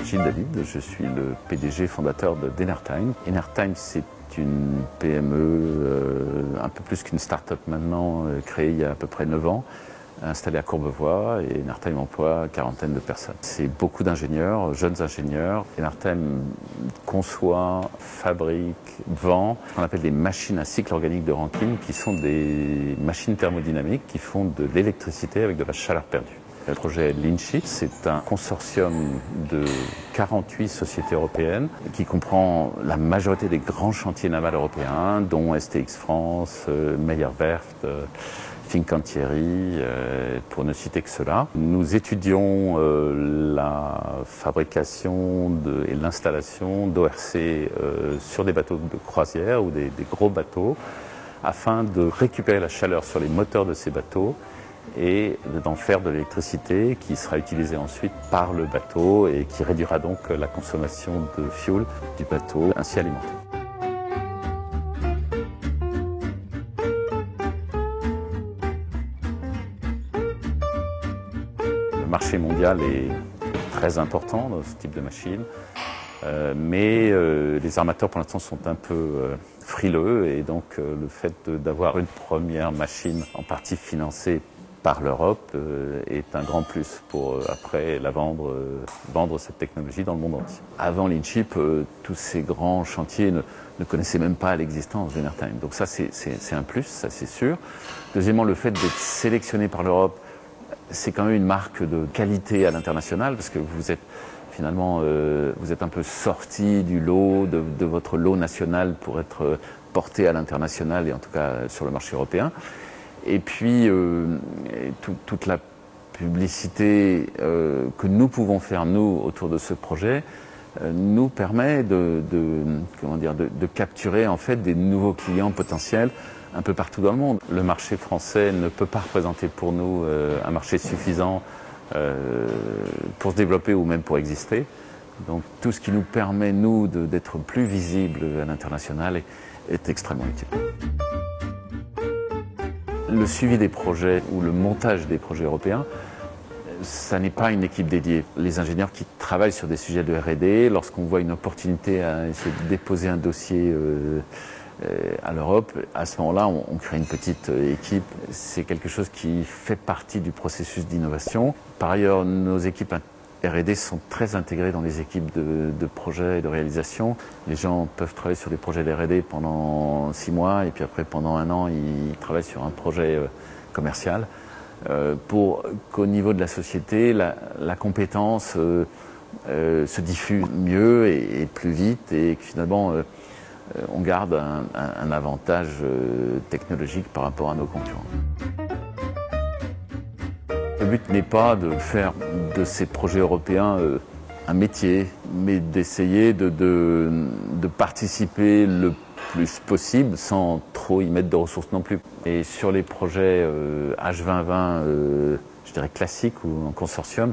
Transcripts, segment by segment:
Gilles David, je suis le PDG fondateur d'Enertime. Enertime, c'est une PME, un peu plus qu'une start-up maintenant, créée il y a à peu près 9 ans, installée à Courbevoie, et Enertime emploie une quarantaine de personnes. C'est beaucoup d'ingénieurs, jeunes ingénieurs. Enertime conçoit, fabrique, vend ce qu'on appelle des machines à cycle organique de Rankine, qui sont des machines thermodynamiques qui font de l'électricité avec de la chaleur perdue. Le projet Linship, c'est un consortium de 48 sociétés européennes qui comprend la majorité des grands chantiers navals européens, dont STX France, Meyer Werft, Fincantieri, pour ne citer que cela. Nous étudions la fabrication et l'installation d'ORC sur des bateaux de croisière ou des gros bateaux, afin de récupérer la chaleur sur les moteurs de ces bateaux et d'en faire de l'électricité qui sera utilisée ensuite par le bateau et qui réduira donc la consommation de fuel du bateau ainsi alimenté. Le marché mondial est très important dans ce type de machine, mais les armateurs pour l'instant sont un peu frileux, et donc le fait d'avoir une première machine en partie financée par l'Europe est un grand plus pour après la vendre cette technologie dans le monde entier. Avant Linship, tous ces grands chantiers ne connaissaient même pas l'existence d'Enertime. Donc ça c'est un plus, ça c'est sûr. Deuxièmement, le fait d'être sélectionné par l'Europe, c'est quand même une marque de qualité à l'international, parce que vous êtes finalement vous êtes un peu sorti du lot, de votre lot national pour être porté à l'international et en tout cas sur le marché européen. Et puis, toute la publicité que nous pouvons faire, nous, autour de ce projet, nous permet de capturer en fait des nouveaux clients potentiels un peu partout dans le monde. Le marché français ne peut pas représenter pour nous un marché suffisant pour se développer ou même pour exister. Donc tout ce qui nous permet, nous, d'être plus visibles à l'international est extrêmement utile. Le suivi des projets ou le montage des projets européens, ça n'est pas une équipe dédiée. Les ingénieurs qui travaillent sur des sujets de R&D, lorsqu'on voit une opportunité à essayer de déposer un dossier à l'Europe, à ce moment-là, on crée une petite équipe. C'est quelque chose qui fait partie du processus d'innovation. Par ailleurs, nos équipes R&D sont très intégrées dans les équipes de projets et de réalisation. Les gens peuvent travailler sur des projets de R&D pendant 6 mois, et puis après, pendant 1 an, ils travaillent sur un projet commercial. Pour qu'au niveau de la société, la compétence se diffuse mieux et plus vite, et que finalement, on garde un avantage technologique par rapport à nos concurrents. Le but n'est pas de faire de ces projets européens un métier, mais d'essayer de participer le plus possible sans trop y mettre de ressources non plus. Et sur les projets H2020, je dirais classiques ou en consortium,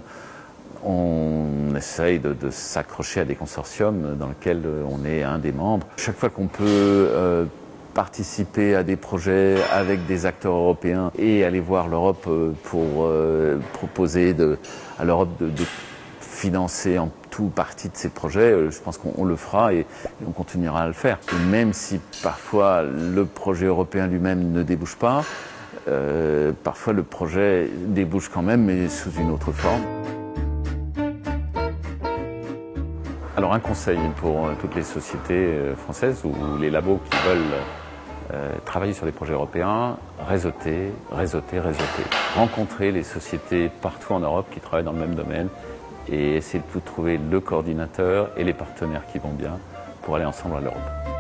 on essaye de s'accrocher à des consortiums dans lesquels on est un des membres. Chaque fois qu'on peut participer à des projets avec des acteurs européens et aller voir l'Europe pour proposer à l'Europe de financer en tout partie de ces projets, je pense qu'on le fera et on continuera à le faire. Et même si parfois le projet européen lui-même ne débouche pas, parfois le projet débouche quand même, mais sous une autre forme. Alors un conseil pour toutes les sociétés françaises ou les labos qui veulent travailler sur des projets européens, réseauter. Rencontrer les sociétés partout en Europe qui travaillent dans le même domaine et essayer de trouver le coordinateur et les partenaires qui vont bien pour aller ensemble à l'Europe.